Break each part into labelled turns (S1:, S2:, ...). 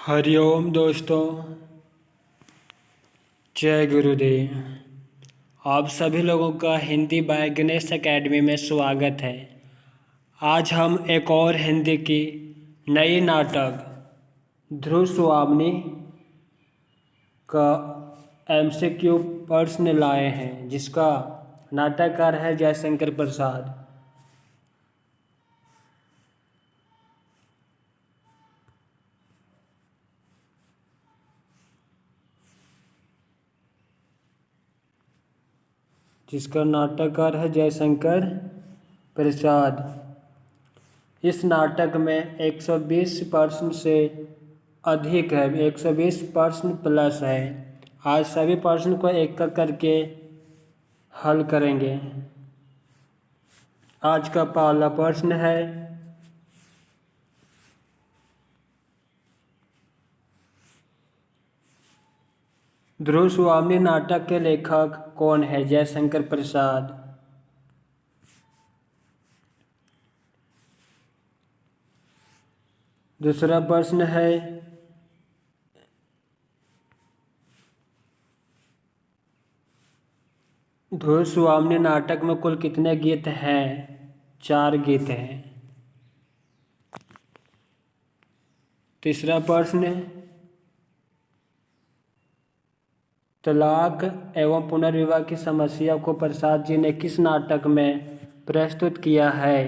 S1: हरिओम दोस्तों, जय गुरुदेव। आप सभी लोगों का हिंदी बाय गणेश एकेडमी में स्वागत है। आज हम एक और हिंदी की नई नाटक ध्रुव स्वामिनी का एमसीक्यू प्रश्न लाए हैं, जिसका नाटककार है जयशंकर प्रसाद। जिसका नाटककार है जयशंकर प्रसाद। इस नाटक में 120 प्रश्न से अधिक है, 120 प्रश्न प्लस है। आज सभी प्रश्न को एक एक करके हल करेंगे। आज का पहला प्रश्न है, ध्रुव स्वामिनी नाटक के लेखक कौन है? जयशंकर प्रसाद। दूसरा प्रश्न है, ध्रुव स्वामिनी नाटक में कुल कितने गीत हैं? 4 गीत हैं। तीसरा प्रश्न, तलाक एवं पुनर्विवाह की समस्या को प्रसाद जी ने किस नाटक में प्रस्तुत किया है?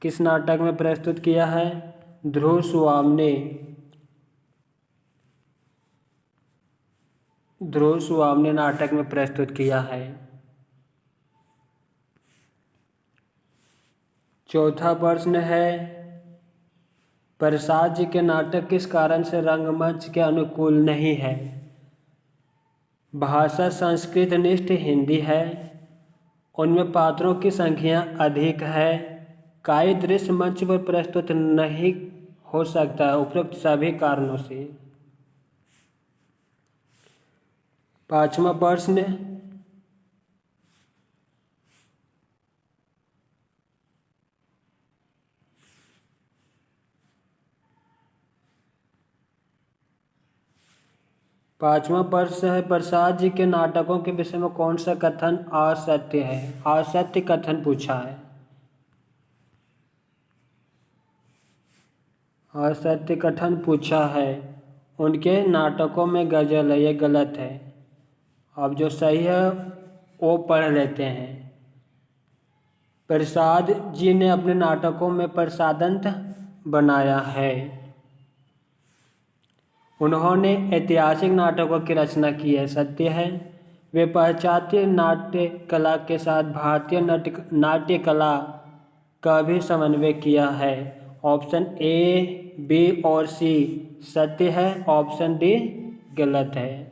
S1: किस नाटक में प्रस्तुत किया है? ध्रुव स्वामिनी। ध्रुव स्वामिनी नाटक में प्रस्तुत किया है। चौथा प्रश्न है, प्रसाद जी के नाटक किस कारण से रंगमंच के अनुकूल नहीं है? भाषा संस्कृत निष्ठ हिंदी है, उनमें पात्रों की संख्या अधिक है, काई दृश्य मंच पर प्रस्तुत नहीं हो सकता है, उपरोक्त सभी कारणों से। पांचवा प्रश्न, पांचवा प्रश्न है, प्रसाद जी के नाटकों के विषय में कौन सा कथन असत्य है? असत्य कथन पूछा है। असत्य कथन पूछा है, उनके नाटकों में गजल है, ये गलत है। अब जो सही है वो पढ़ लेते हैं। प्रसाद जी ने अपने नाटकों में प्रसादांत बनाया है। उन्होंने ऐतिहासिक नाटकों की रचना की है, सत्य है। वे पाश्चात्य नाट्य कला के साथ भारतीय नाट्य कला का भी समन्वय किया है। ऑप्शन ए, बी और सी सत्य है, ऑप्शन डी गलत है।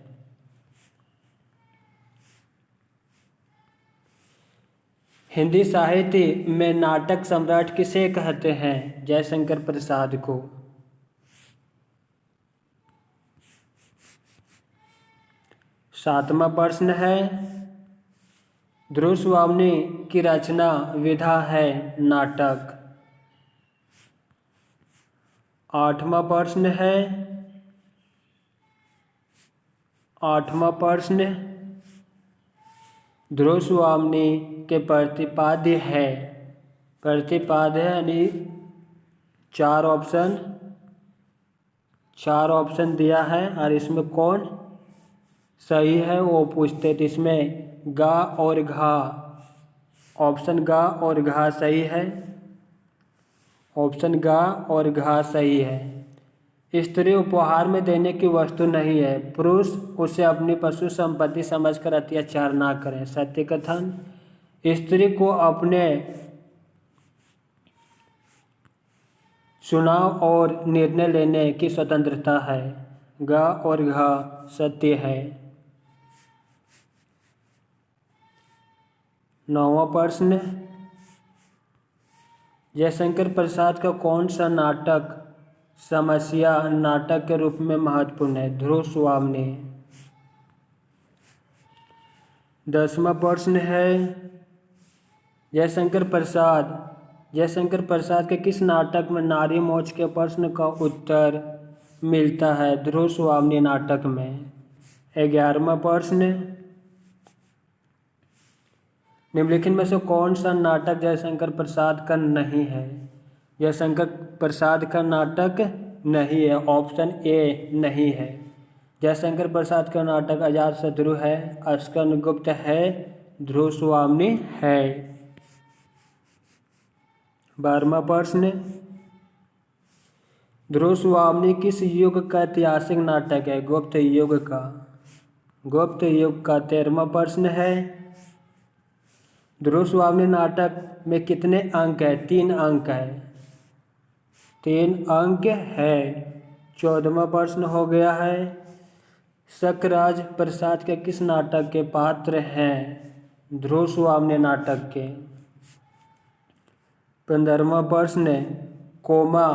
S1: हिंदी साहित्य में नाटक सम्राट किसे कहते हैं? जयशंकर प्रसाद को। सातवां प्रश्न है, ध्रुव स्वामिनी की रचना विधा है नाटक। आठवां प्रश्न है, आठवां प्रश्न, ध्रुव स्वामिनी के प्रतिपाद्य है। प्रतिपाद्य है यानी चार ऑप्शन दिया है और इसमें कौन सही है वो पूछते। तो इसमें गा और घा, ऑप्शन गा और घा सही है। ऑप्शन गा और घा सही है। स्त्री उपहार में देने की वस्तु नहीं है, पुरुष उसे अपनी पशु संपत्ति समझकर अत्याचार ना करें, सत्य कथन। स्त्री को अपने चुनाव और निर्णय लेने की स्वतंत्रता है, गा और घा सत्य है। 9वां प्रश्न, जयशंकर प्रसाद का कौन सा नाटक समस्या नाटक के रूप में महत्वपूर्ण है? ध्रुव स्वामिनी। 10वां प्रश्न है, जयशंकर प्रसाद के किस नाटक में नारी मोक्ष के प्रश्न का उत्तर मिलता है ध्रुव स्वामी नाटक में? 11वां प्रश्न, निम्नलिखित में से कौन सा नाटक जयशंकर प्रसाद का नहीं है? जयशंकर प्रसाद का नाटक नहीं है, ऑप्शन ए नहीं है। जयशंकर प्रसाद का नाटक अजातशत्रु है, स्कंदगुप्त है, ध्रुव स्वामी है। 12वां प्रश्न, ध्रुव स्वामी किस युग का ऐतिहासिक नाटक है? गुप्त युग का। गुप्त युग का। 13वां प्रश्न है, ध्रुव स्वामी नाटक में कितने अंक है? 3 अंक है। 3 अंक है। 14वां प्रश्न हो गया है, शकराज प्रसाद के किस नाटक के पात्र हैं? ध्रुव स्वामी नाटक के। 15वां प्रश्न, कोमा।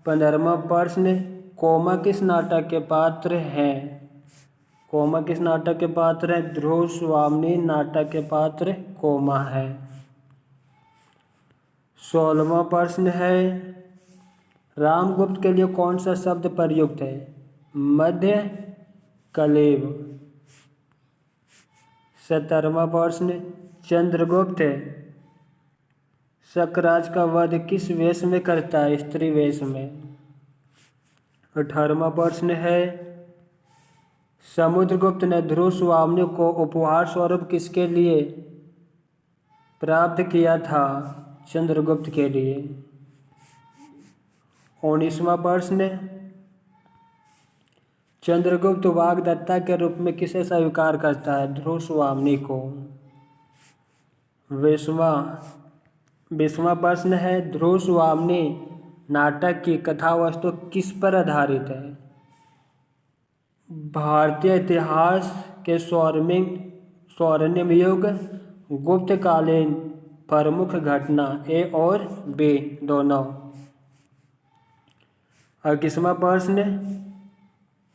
S1: 15वां प्रश्न, कोमा किस नाटक के पात्र हैं? कोमा किस नाटक के पात्र हैं? ध्रुव स्वामी नाटक के पात्र कोमा है। 16वां प्रश्न है, रामगुप्त के लिए कौन सा शब्द प्रयुक्त है? मध्य कलेब। 17वां प्रश्न, चंद्रगुप्त शकराज का वध किस वेश में करता है? स्त्री वेश में। 18वां प्रश्न है, समुद्रगुप्त ने ध्रुव स्वामी को उपहार स्वरूप किसके लिए प्राप्त किया था? चंद्रगुप्त के लिए। 19वां प्रश्न, चंद्रगुप्त वाग्दत्ता के रूप में किसे स्वीकार करता है? ध्रुव स्वामी को। 20वां प्रश्न है, ध्रुव स्वामी नाटक की कथा वस्तु किस पर आधारित है? भारतीय इतिहास के स्वर्णिम युग, गुप्तकालीन प्रमुख घटना, ए और बी दोनों। 21वां प्रश्न,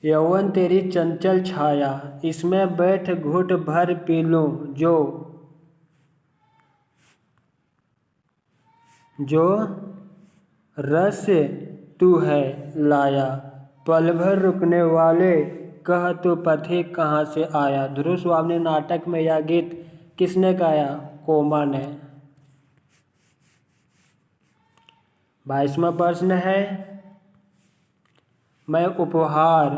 S1: यौवन तेरी चंचल छाया, इसमें बैठ घुट भर पी लूं जो रस तू है लाया, पल भर रुकने वाले कह तू पथिक कहाँ से आया। ध्रुव स्वामी नाटक में यह गीत किसने गाया? कोमा ने। 22वां प्रश्न है, मैं उपहार।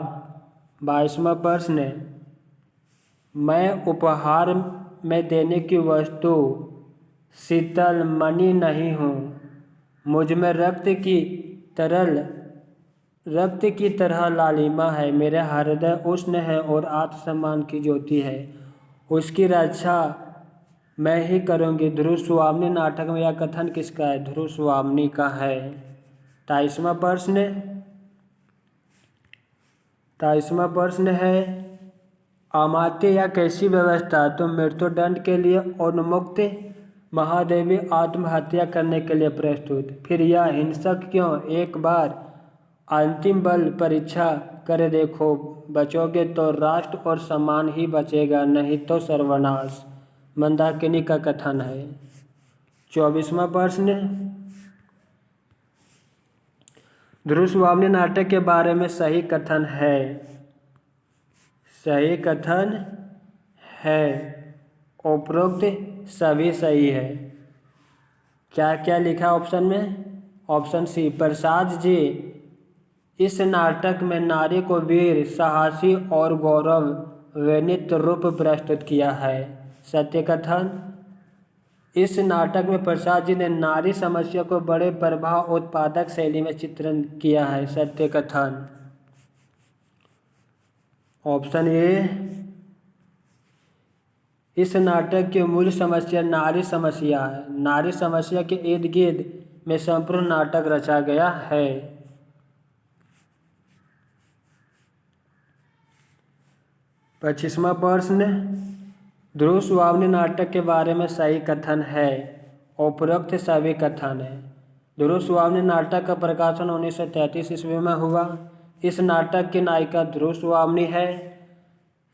S1: 22वां प्रश्न, मैं उपहार में देने की वस्तु शीतल मणि नहीं हूँ, मुझ में रक्त की तरह लालिमा है, मेरा हृदय उष्ण है और आत्मसम्मान की ज्योति है, उसकी रक्षा मैं ही करूँगी। ध्रुव स्वामी नाटक में यह कथन किसका है? ध्रुव स्वामी का है। 23वां प्रश्न है, अमात्य या कैसी व्यवस्था तुम मृत्युदंड के लिए उन्मुक्त, महादेवी आत्महत्या करने के लिए प्रस्तुत, फिर यह हिंसक क्यों? एक बार अंतिम बल परीक्षा कर देखो, बचोगे तो राष्ट्र और सम्मान ही बचेगा, नहीं तो सर्वनाश। मंदाकिनी का कथन है। 24वां प्रश्न, ध्रुव स्वामी नाटक के बारे में सही कथन है? सही कथन है, उपरोक्त सभी सही है। क्या क्या लिखा ऑप्शन में? ऑप्शन सी, प्रसाद जी इस नाटक में नारी को वीर, साहसी और गौरवान्वित रूप प्रस्तुत किया है। सत्य कथन, इस नाटक में प्रसाद जी ने नारी समस्या को बड़े प्रभाव उत्पादक शैली में चित्रण किया है। सत्य कथन। ऑप्शन ए, इस नाटक की मूल समस्या नारी समस्या है, नारी समस्या के इर्द गिर्द में संपूर्ण नाटक रचा गया है। 25वां प्रश्न, ध्रुव स्वामी नाटक के बारे में सही कथन है? उपरोक्त सभी कथन है। ध्रुव स्वामी नाटक का प्रकाशन 1933 ईस्वी में हुआ। इस नाटक की नायिका ध्रुव स्वामी है।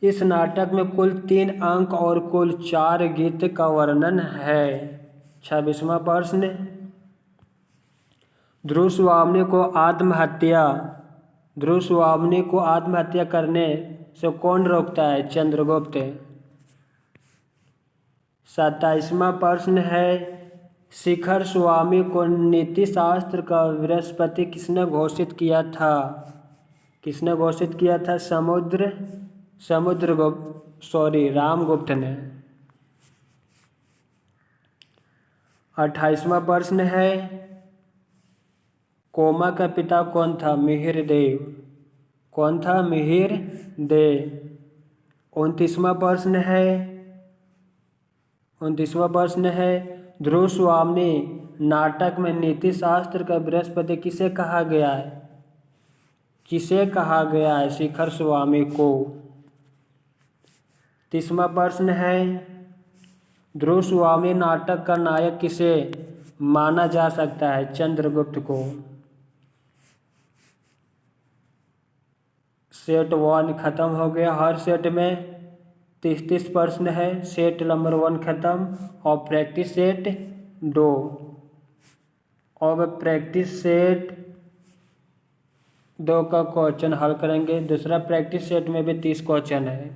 S1: इस नाटक में कुल 3 अंक और कुल 4 गीत का वर्णन है। 26वां प्रश्न, ध्रुव स्वामी को ध्रुव स्वामिनी को आत्महत्या करने से कौन रोकता है? चंद्रगुप्त। 27वां प्रश्न है, शिखर स्वामी को नीति शास्त्र का बृहस्पति किसने घोषित किया था? किसने घोषित किया था? रामगुप्त ने। 28वां प्रश्न है, कोमा का पिता कौन था? मिहिरदेव। कौन था? मिहिरदेव। 29वां प्रश्न है, ध्रुव स्वामिनी नाटक में नीति शास्त्र का बृहस्पति किसे कहा गया है? किसे कहा गया है? शिखर स्वामी को। 30वां प्रश्न है, ध्रुव स्वामी नाटक का नायक किसे माना जा सकता है? चंद्रगुप्त को। सेट 1 खत्म हो गया। हर सेट में 30 प्रश्न है। सेट नंबर 1 खत्म और प्रैक्टिस सेट 2। और प्रैक्टिस सेट 2 का क्वेश्चन हल करेंगे। दूसरा प्रैक्टिस सेट में भी 30 क्वेश्चन है।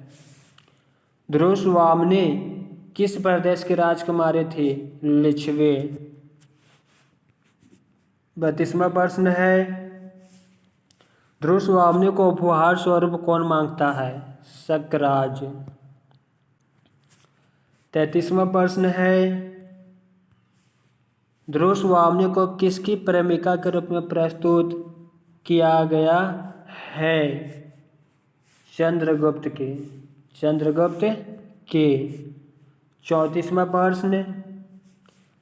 S1: ध्रुव स्वामिनी किस प्रदेश की राजकुमारी थी? लिच्छवी। 32वां प्रश्न है, ध्रुव स्वामिनी को उपहार स्वरूप कौन मांगता है? शक्राज। 33वां प्रश्न है, ध्रुव स्वामिनी को किसकी प्रेमिका के रूप में प्रस्तुत किया गया है? चंद्रगुप्त के। 34वां प्रश्न,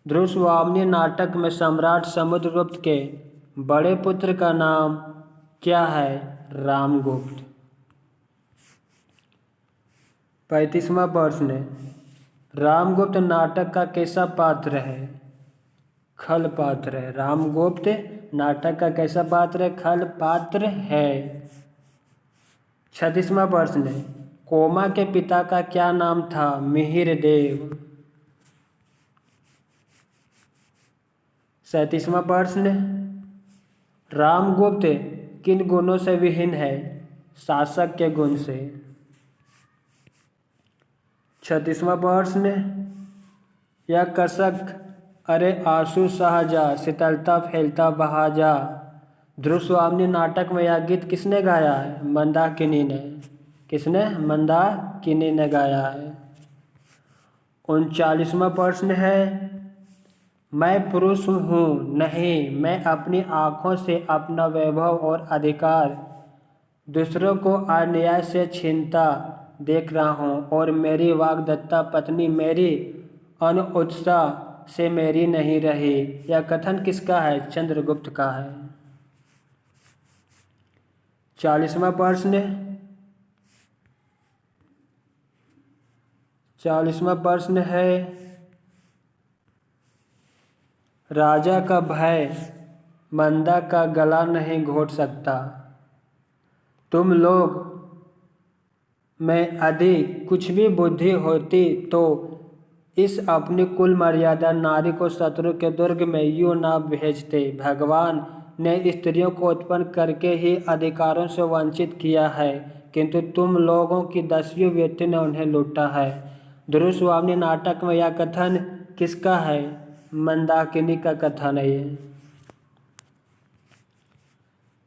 S1: ध्रुव स्वामिनी नाटक में सम्राट समुद्रगुप्त के बड़े पुत्र का नाम क्या है? रामगुप्त। 35वां प्रश्न, रामगुप्त नाटक का कैसा पात्र है? खल पात्र है। रामगुप्त नाटक का कैसा पात्र है? खल पात्र है। 36वां प्रश्न, कोमा के पिता का क्या नाम था? मिहिरदेव। 37वां प्रश्न, रामगुप्त किन गुणों से विहीन है? शासक के गुण से। 36वां प्रश्न, यह कसक अरे आंसू सहा जा, शीतलता फैलता बहा जा, ध्रुव स्वामिनी नाटक में यह गीत किसने गाया है? मंदाकिनी ने। किसने? मंदाकिनी ने गाया है। 39वां प्रश्न है, मैं पुरुष हूँ नहीं, मैं अपनी आँखों से अपना वैभव और अधिकार दूसरों को अन्याय से छीनता देख रहा हूँ और मेरी वाग्दत्ता पत्नी मेरी अनुत्साह से मेरी नहीं रही। यह कथन किसका है? चंद्रगुप्त का है। 40वां प्रश्न है, राजा का भय मंदा का गला नहीं घोट सकता। तुम लोग में यदि कुछ भी बुद्धि होती तो इस अपनी कुल मर्यादा नारी को शत्रु के दुर्ग में यूं ना भेजते। भगवान ने स्त्रियों को उत्पन्न करके ही अधिकारों से वंचित किया है, किंतु तुम लोगों की 10वीं व्यक्ति ने उन्हें लूटा है। ध्रुव स्वामिनी नाटक में यह कथन किसका है? मंदाकिनी का कथन है ये।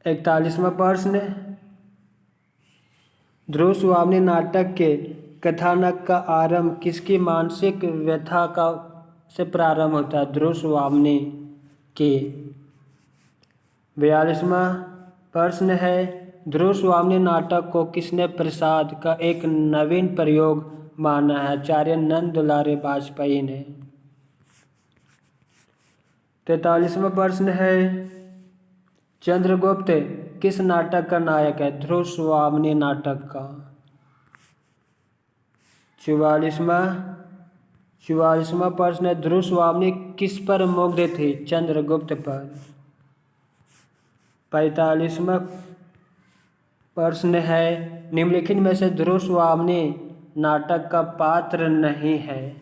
S1: 41वां प्रश्न, ध्रुव स्वामिनी नाटक के कथानक का आरंभ किसकी मानसिक व्यथा का से प्रारंभ होता है? ध्रुव स्वामिनी की। 42वां प्रश्न है, ध्रुव स्वामिनी नाटक को किसने प्रसाद का एक नवीन प्रयोग माना है? आचार्य नंद दुलारे वाजपेयी ने। 43वां प्रश्न है, चंद्रगुप्त किस नाटक का नायक है? ध्रुव स्वामिनी नाटक का। 44वां प्रश्न है, ध्रुव स्वामिनी किस पर मुग्ध थी? चंद्रगुप्त पर। 45वां प्रश्न है, निम्नलिखित में से ध्रुव स्वामिनी नाटक का पात्र नहीं है।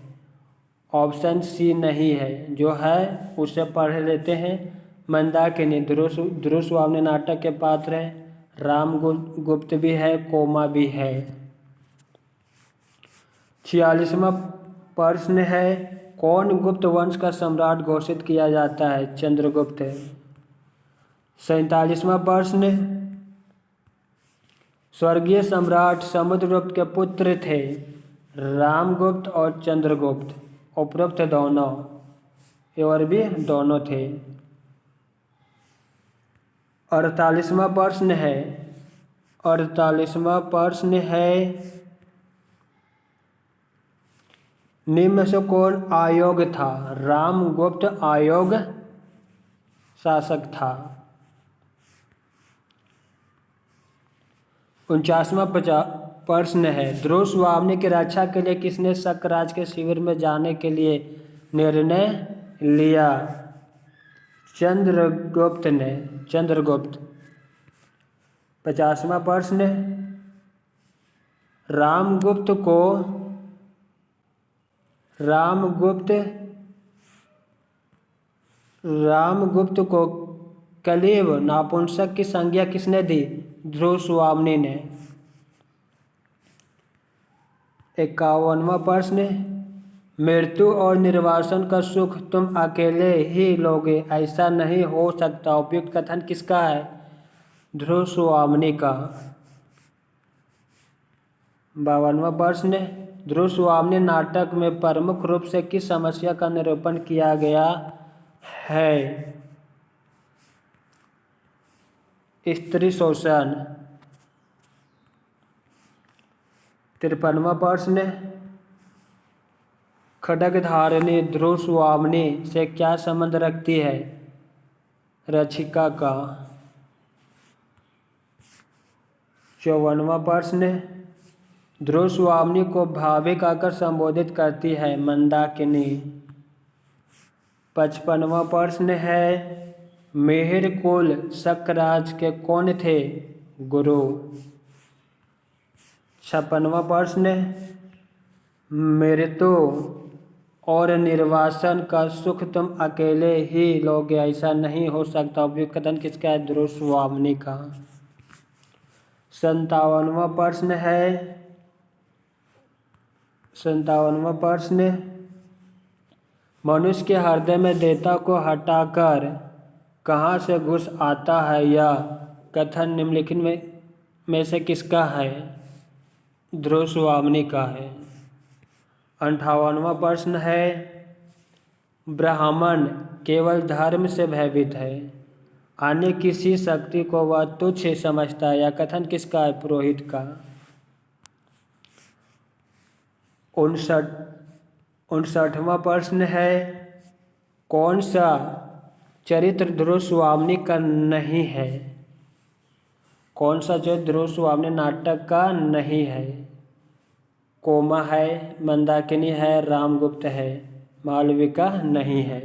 S1: ऑप्शन सी नहीं है, जो है उसे पढ़ लेते हैं। मंदाकिनी ध्रुव स्वामिनी नाटक के पात्र है। रामगुप्त भी है, कोमा भी है। 46वां प्रश्न है, कौन गुप्त वंश का सम्राट घोषित किया जाता है? चंद्रगुप्त। 47वां प्रश्न, स्वर्गीय सम्राट समुद्रगुप्त के पुत्र थे रामगुप्त और चंद्रगुप्त, उपरोक्त दोनों और भी दोनों थे। 48वां प्रश्न है, निम्न में से कौन अयोग्य था? रामगुप्त अयोग्य शासक था। 49वां प्रश्न है, ध्रुव स्वामी की रक्षा के लिए किसने शक्राज के शिविर में जाने के लिए निर्णय लिया? चंद्रगुप्त ने। 50वां प्रश्न, रामगुप्त को कलीब नपुंसक की संज्ञा किसने दी? ध्रुव स्वामी ने। 51वां प्रश्न, मृत्यु और निर्वासन का सुख तुम अकेले ही लोगे, ऐसा नहीं हो सकता, उपयुक्त कथन किसका है? ध्रुव स्वामी का। 52वां प्रश्न, ध्रुव स्वामी नाटक में प्रमुख रूप से किस समस्या का निरूपण किया गया है? स्त्री शोषण। 53वां प्रश्न, खड्गधारिणी ध्रुव स्वामी से क्या संबंध रखती है? रक्षिका का। 54वां प्रश्न, ध्रुव स्वामी को भाभी कहकर संबोधित करती है? मंदाकिनी। 55वां प्रश्न है, मिहिर कुल शक्राज के कौन थे? गुरु। 56वां प्रश्न, मृत्यु और निर्वासन का सुख तुम अकेले ही लोगे, ऐसा नहीं हो सकता, उपयुक्त कथन किसका है? ध्रुव स्वामी का। 57वां प्रश्न, मनुष्य के हृदय में देवता को हटाकर कहाँ से घुस आता है? यह कथन निम्नलिखित में से किसका है? ध्रुव स्वामी का है। 58वां प्रश्न है, ब्राह्मण केवल धर्म से भयभीत है, अन्य किसी शक्ति को वह तुच्छ समझता है, यह कथन किसका है? पुरोहित का। 59वां प्रश्न है, कौन सा चरित्र ध्रुव स्वामी का नहीं है? कौन सा चरित्र ध्रुव स्वामी नाटक का नहीं है? कोमा है, मंदाकिनी है, रामगुप्त है, मालविका नहीं है।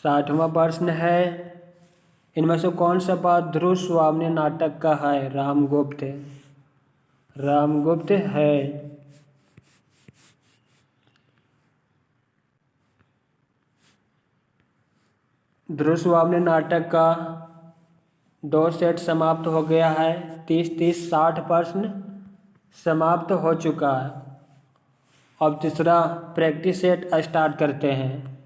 S1: 60वां प्रश्न है, इनमें से कौन सा पात्र ध्रुव स्वामी नाटक का है? रामगुप्त है। ध्रुव स्वामी नाटक का 2 सेट समाप्त हो गया है। 30-60 प्रश्न समाप्त हो चुका है। अब तीसरा प्रैक्टिस सेट स्टार्ट करते हैं।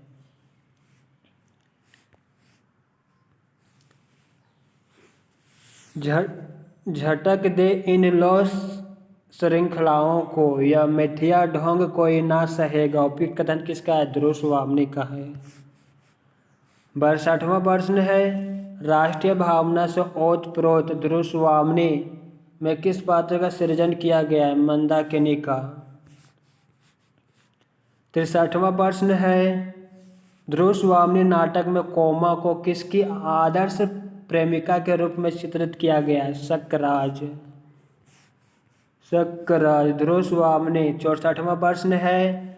S1: झटक दे इन लौ श्रृंखलाओं को, यह मिथ्या ढोंग कोई ना सहेगा, उपयुक्त कथन किसका है? ध्रुव स्वामी का है। 62वां प्रश्न है, राष्ट्रीय भावना से ओतप्रोत ध्रुव स्वामी में किस पात्र का सृजन किया गया है? मंदाकिनी का। 63वां प्रश्न है, ध्रुव स्वामी नाटक में कोमा को किसकी आदर्श प्रेमिका के रूप में चित्रित किया गया है? शक्राज। ध्रुव स्वामी। 64वां प्रश्न है,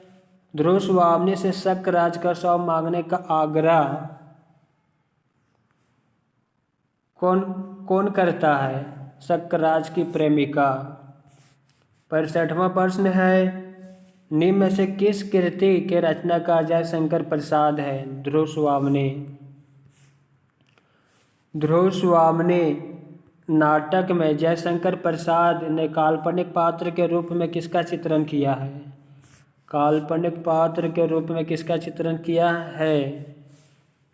S1: ध्रुव स्वामी से शक्राज का शव मांगने का आग्रह कौन करता है? शक्राज की प्रेमिका। 65वां प्रश्न है, निम्न में से किस कृति के रचनाकार जयशंकर प्रसाद है? ध्रुव स्वामी। ध्रुव स्वामी नाटक में जयशंकर प्रसाद ने काल्पनिक पात्र के रूप में किसका चित्रण किया है? काल्पनिक पात्र के रूप में किसका चित्रण किया है?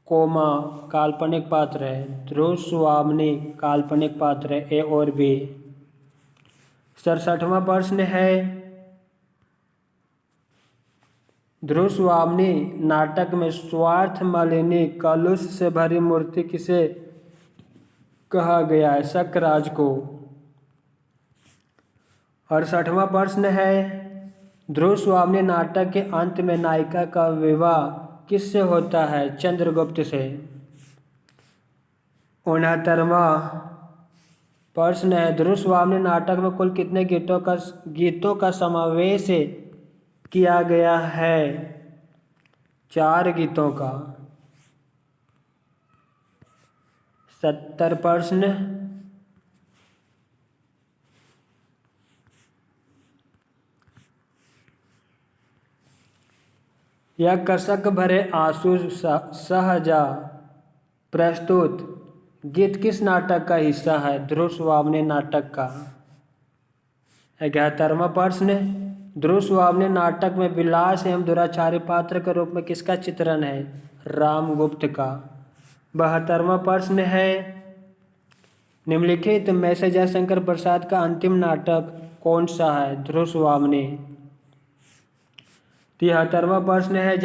S1: कोमा काल्पनिक पात्र है, ध्रुव स्वामी काल्पनिक पात्र है, ए और बी। 67वां प्रश्न है, ध्रुव स्वामी नाटक में स्वार्थ मालिनी कलुष से भरी मूर्ति किसे कहा गया है? शकराज को। 68वां प्रश्न है, ध्रुव स्वामी नाटक के अंत में नायिका का विवाह किससे होता है? चंद्रगुप्त से। 69वां प्रश्न है, ध्रुव स्वामी नाटक में कुल कितने गीतों का समावेश किया गया है? 4 गीतों का। 70 प्रश्न, यह कसक भरे आंसू सहजा प्रस्तुत गीत किस नाटक का हिस्सा है? ध्रुव स्वामी नाटक का। 71वां प्रश्न, ध्रुव स्वामी नाटक में विलास एवं दुराचारी पात्र के रूप में किसका चित्रण है? रामगुप्त का। 72वां प्रश्न है, निम्नलिखित में से जयशंकर प्रसाद का अंतिम नाटक कौन सा है? ध्रुव स्वामी। 73वां प्रश्न है,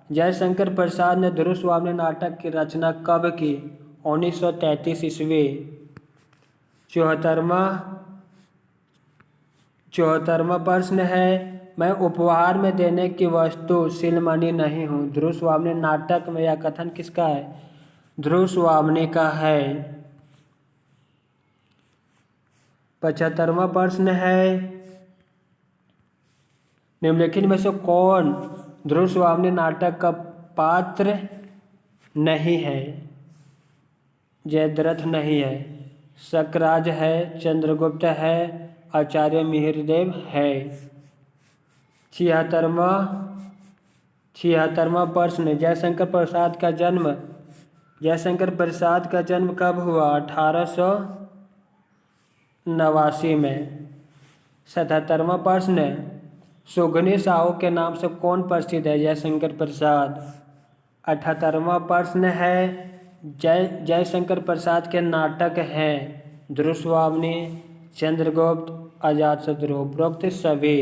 S1: जयशंकर प्रसाद ने ध्रुव स्वामी नाटक की रचना कब की? 1933 ईस्वी। 74वां प्रश्न है, मैं उपहार में देने की वस्तु शिलमणि नहीं हूँ। ध्रुव स्वामी नाटक में यह कथन किसका है? ध्रुव स्वामी का है। 75वां प्रश्न है, निम्नलिखित में से कौन ध्रुव स्वामी नाटक का पात्र नहीं है? जयद्रथ नहीं है, शकराज है, चंद्रगुप्त है, आचार्य मिहिरदेव है। 76वां प्रश्न, जयशंकर प्रसाद का जन्म कब हुआ? 1889 में। 77वां प्रश्न, सुगनी साहू के नाम से कौन प्रसिद्ध है? जयशंकर प्रसाद। 78वां प्रश्न है, जयशंकर प्रसाद के नाटक हैं ध्रुव स्वामी, चंद्रगुप्त, अजातशत्रु, उपरोक्त सभी।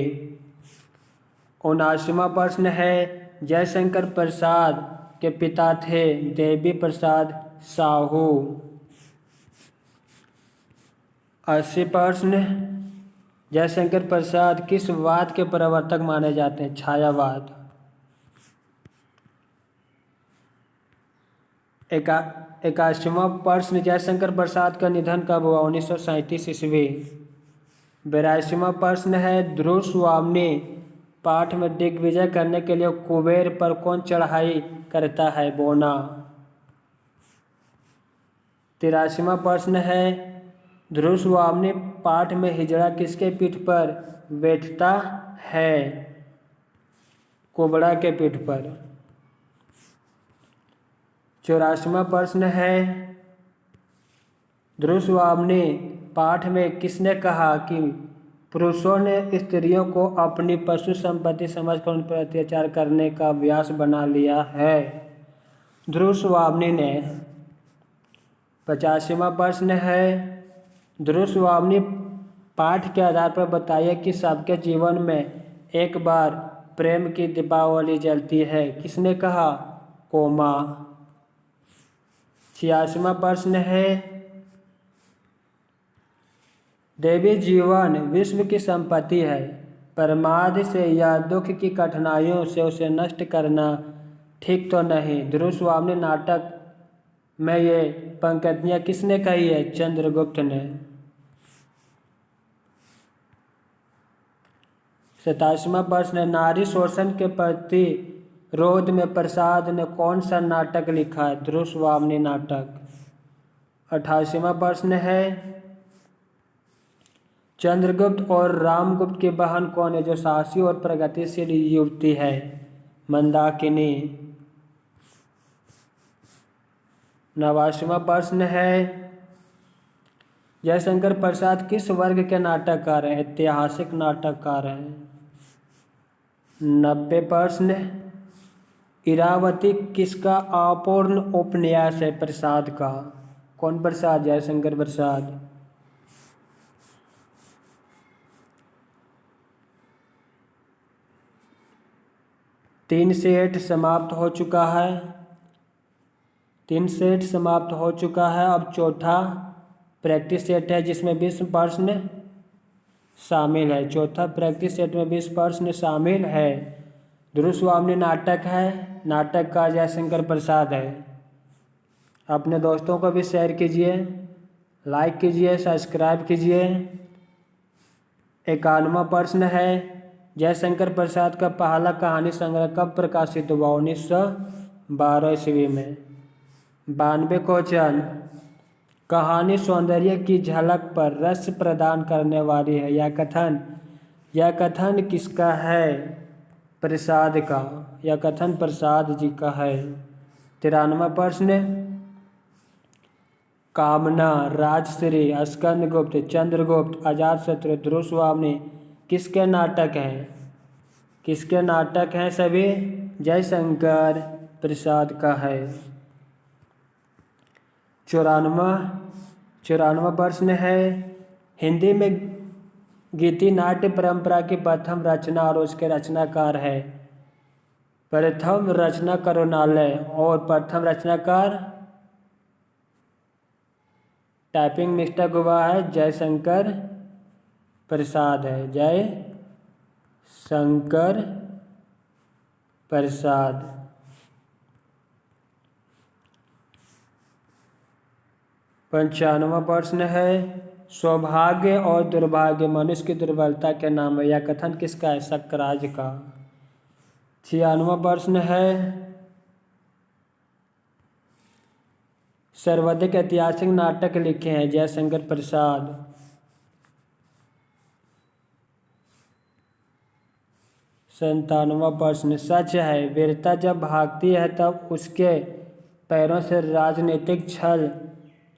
S1: 79वां प्रश्न है, जयशंकर प्रसाद के पिता थे देवी प्रसाद साहू। 80 प्रश्न, जयशंकर प्रसाद किस वाद के प्रवर्तक माने जाते हैं? छायावाद। 81वां प्रश्न, जयशंकर प्रसाद का निधन कब हुआ? 1937 ईस्वी। 82वां प्रश्न है, ध्रुव स्वामी पाठ में दिग्विजय करने के लिए कुबेर पर कौन चढ़ाई करता है? बोना। 83वां प्रश्न है, ध्रुव स्वामी पाठ में हिजड़ा किसके पीठ पर बैठता है? कुबड़ा के पीठ पर। 84वां प्रश्न है, ध्रुव स्वामी पाठ में किसने कहा कि पुरुषों ने स्त्रियों को अपनी पशु संपत्ति समझकर उन पर अत्याचार करने का अभ्यास बना लिया है? ध्रुव स्वामी ने। 85वां प्रश्न है, ध्रुव स्वामी पाठ के आधार पर बताइए कि सबके जीवन में एक बार प्रेम की दीपावली जलती है, किसने कहा? कोमा। 86वां प्रश्न है, देवी जीवन विश्व की संपत्ति है, प्रमाद से या दुख की कठिनाइयों से उसे नष्ट करना ठीक तो नहीं। ध्रुव स्वामी नाटक में ये पंक्तियाँ किसने कही है? चंद्रगुप्त ने। 87वां प्रश्न है, नारी शोषण के प्रतिरोध में प्रसाद ने कौन सा नाटक लिखा है? ध्रुव स्वामी नाटक। 88वां प्रश्न है, चंद्रगुप्त और रामगुप्त की बहन कौन है जो साहसी और प्रगतिशील युवती है? मंदाकिनी। 89वां प्रश्न है, जयशंकर प्रसाद किस वर्ग के नाटककार हैं? ऐतिहासिक नाटककार हैं। 90 प्रश्न, इरावती किसका अपूर्ण उपन्यास है? प्रसाद का। कौन प्रसाद? जयशंकर प्रसाद। 3 सेट समाप्त हो चुका है। 3 सेट समाप्त हो चुका है। अब चौथा प्रैक्टिस सेट है जिसमें 20 प्रश्न शामिल है। चौथा प्रैक्टिस सेट में 20 प्रश्न शामिल है। ध्रुव स्वामी नाटक है। नाटक का जयशंकर प्रसाद है। अपने दोस्तों को भी शेयर कीजिए, लाइक कीजिए, सब्सक्राइब कीजिए। 91वां प्रश्न है, जयशंकर प्रसाद का पहला कहानी संग्रह कब प्रकाशित हुआ? 1912 ईस्वी में। 92 क्वेश्चन, कहानी सौंदर्य की झलक पर रस प्रदान करने वाली है। यह कथन किसका है? प्रसाद का। यह कथन प्रसाद जी का है। 93वां प्रश्न, कामना, राजश्री, स्कंदगुप्त, चंद्रगुप्त, अजातशत्रु, ध्रुव स्वामी किसके नाटक हैं? किसके नाटक हैं सभी? जयशंकर प्रसाद का है। 94वां प्रश्न है, हिंदी में गीति नाट्य परंपरा की प्रथम रचना और उसके रचनाकार है। प्रथम रचना करुणालय और प्रथम रचनाकार टाइपिंग मिस्टेक हुआ है, जयशंकर प्रसाद है। जयशंकर प्रसाद। 95वां प्रश्न है, सौभाग्य और दुर्भाग्य मनुष्य की दुर्बलता के नाम है। यह कथन किसका है? शक्राज का। 96वां प्रश्न है, सर्वाधिक ऐतिहासिक नाटक लिखे हैं। जयशंकर प्रसाद। 97वां प्रश्न, सच है वीरता जब भागती है तब उसके पैरों से राजनीतिक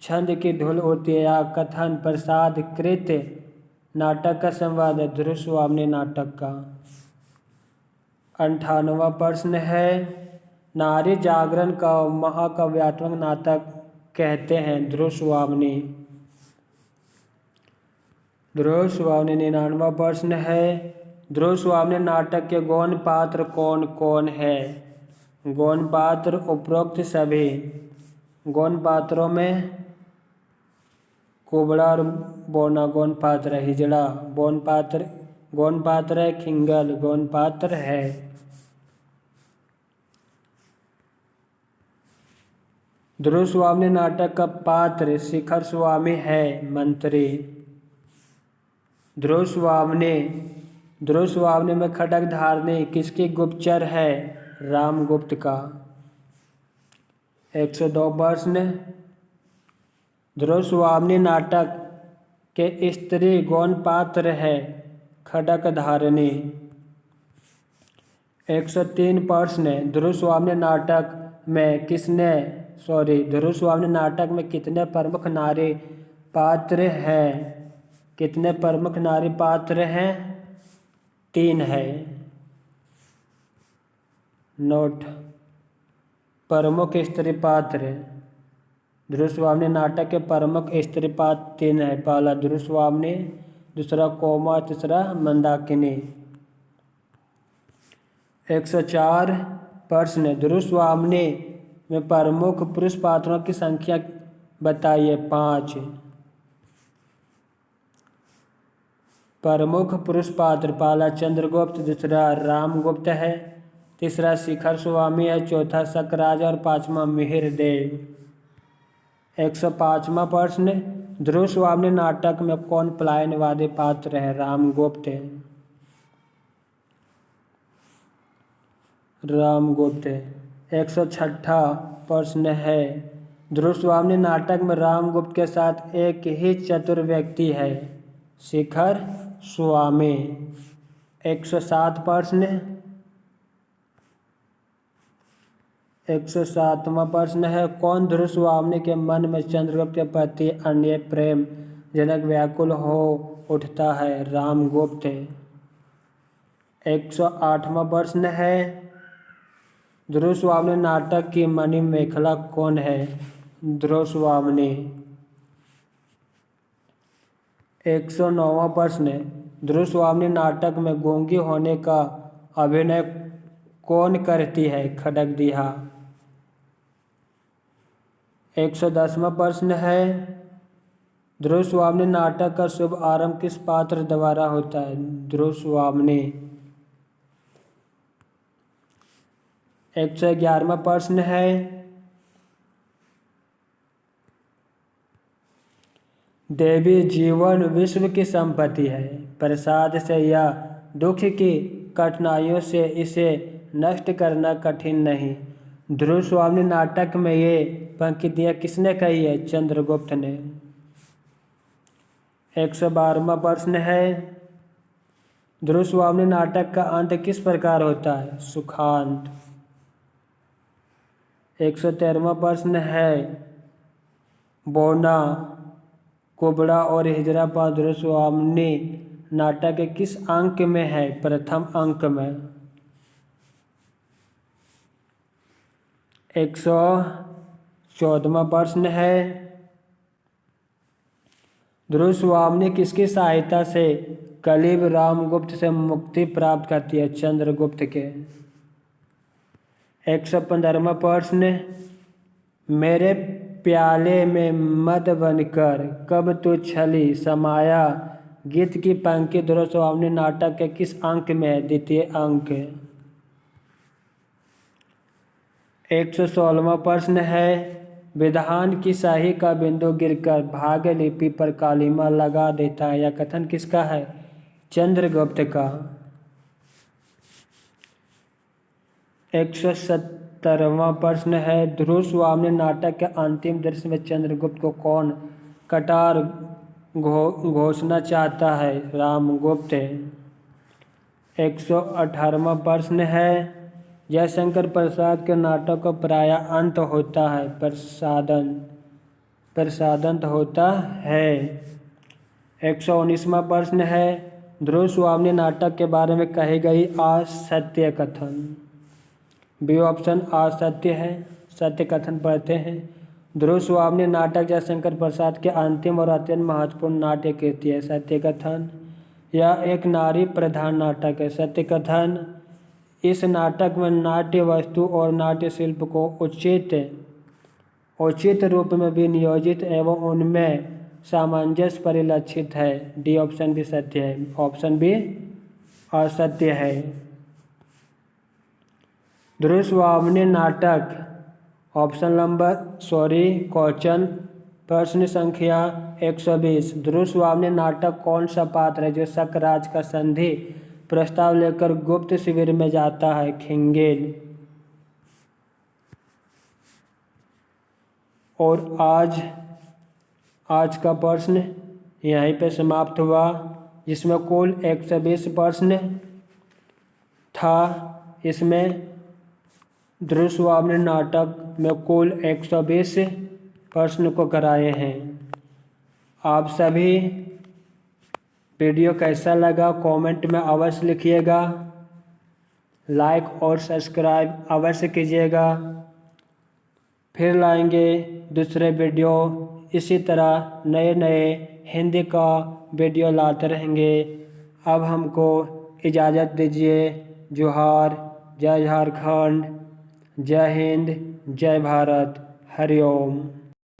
S1: छंद की धूल उड़ती है। यह कथन प्रसाद कृत नाटक का संवाद है, ध्रुव स्वामी नाटक का। 98वां प्रश्न है, नारी जागरण का महाकाव्यात्मक नाटक कहते हैं। ध्रुव स्वामी। 99वां प्रश्न है, ध्रुव स्वामी नाटक के गौण पात्र कौन कौन है? गौण पात्र उपरोक्त सभी। गौण पात्रों में कुबड़ा और बोना गौण पात्र है। हिजड़ा गौण पात्र है। खिंगल गौण पात्र है। ध्रुव स्वामी नाटक का पात्र शिखर स्वामी है, मंत्री। ध्रुव स्वामी में खड्ग धारणी किसकी गुप्तचर है? रामगुप्त का। 102 प्रश्न, ध्रुव स्वामी नाटक के स्त्री गौण पात्र है, खड्ग धारणी। 103 प्रश्न, ध्रुव स्वामी नाटक में कितने प्रमुख नारी पात्र हैं? कितने प्रमुख नारी पात्र हैं? 3 है। नोट, प्रमुख स्त्री पात्र ध्रुव स्वामी नाटक के प्रमुख स्त्री पात्र 3 है। पहला ध्रुव स्वामी, दूसरा कोमा, तीसरा मंदाकिनी। 104 प्रश्न, ध्रुव स्वामी में प्रमुख पुरुष पात्रों की संख्या बताइए। 5 प्रमुख पुरुष पात्र, पहला चंद्रगुप्त, दूसरा रामगुप्त है, तीसरा शिखर स्वामी है, चौथा शकराज और 5वां मिहिरदेव। 105वां प्रश्न, ध्रुव स्वामी नाटक में कौन पलायनवादी पात्र है? रामगुप्त। 106वां प्रश्न है, ध्रुव स्वामी नाटक में रामगुप्त के साथ एक ही चतुर व्यक्ति है, शिखर स्वामी। 107 प्रश्न, 107वां प्रश्न है, कौन ध्रुव स्वामी के मन में चंद्रगुप्त के प्रति अन्य प्रेम जनक व्याकुल हो उठता है? रामगुप्त। 108वां प्रश्न है, ध्रुव स्वामी नाटक की मणिमेखला कौन है? ध्रुव स्वामी। 109वां प्रश्न, ध्रुव स्वामी नाटक में गूंगी होने का अभिनय कौन करती है? खड़गदिहा। 110वां प्रश्न है, ध्रुव स्वामी नाटक का शुभ आरंभ किस पात्र द्वारा होता है? ध्रुव स्वामी। 111वां प्रश्न है, देवी जीवन विश्व की संपत्ति है, प्रसाद से या दुख की कठिनाइयों से इसे नष्ट करना कठिन नहीं। ध्रुव स्वामी नाटक में ये पंक्तियाँ किसने कही है? चंद्रगुप्त ने। 112वां प्रश्न है, ध्रुव स्वामी नाटक का अंत किस प्रकार होता है? सुखांत। 113वां प्रश्न है, बोना, कुबड़ा और हिजरा पाठ ध्रुव स्वामी नाटक के किस अंक में है? प्रथम अंक में। 114वां प्रश्न है, ध्रुव स्वामी किसकी सहायता से कलिब रामगुप्त से मुक्ति प्राप्त करती है? चंद्रगुप्त के। 115वां प्रश्न, मेरे प्याले में मद बनकर कब तू छली समाया गीत की पंक्ति ध्रुव स्वामी नाटक के किस अंक में है? द्वितीय अंक। 116वां प्रश्न है, विधान की शाही का बिंदु गिरकर भाग्य लिपि पर कालिमा लगा देता है, यह कथन किसका है? चंद्रगुप्त का। 117वां प्रश्न है, ध्रुव स्वामी नाटक के अंतिम दृश्य में चंद्रगुप्त को कौन कटार घोषणा चाहता है? रामगुप्त। 118वां प्रश्न है, जयशंकर प्रसाद के नाटक का प्राय अंत होता है? प्रसादंत होता है। 119वां प्रश्न है, ध्रुव स्वामी नाटक के बारे में कही गई असत्य कथन? बी ऑप्शन असत्य है। सत्य कथन पढ़ते हैं, ध्रुव स्वामी नाटक जयशंकर प्रसाद के अंतिम और अत्यंत महत्वपूर्ण नाट्य कृति है। सत्य कथन, यह एक नारी प्रधान नाटक है। सत्य कथन, इस नाटक में नाट्य वस्तु और नाट्य शिल्प को उचित रूप में विनियोजित एवं उनमें सामंजस्य परिलक्षित है। डी ऑप्शन भी सत्य है। ऑप्शन बी असत्य है। ध्रुव स्वामी नाटक क्वेश्चन प्रश्न संख्या 120, ध्रुव स्वामी नाटक कौन सा पात्र है जो शकराज का संधि प्रस्ताव लेकर गुप्त शिविर में जाता है? खिंगेल। और आज का प्रश्न यहीं पे समाप्त हुआ, जिसमें कुल 120 प्रश्न था। इसमें ध्रुव स्वामी नाटक में कुल 120 प्रश्न को कराए हैं। आप सभी वीडियो कैसा लगा कमेंट में अवश्य लिखिएगा, लाइक और सब्सक्राइब अवश्य कीजिएगा। फिर लाएंगे दूसरे वीडियो, इसी तरह नए हिंदी का वीडियो लाते रहेंगे। अब हमको इजाज़त दीजिए। जोहार, जय झारखंड, जय हिंद, जय भारत, हरिओम।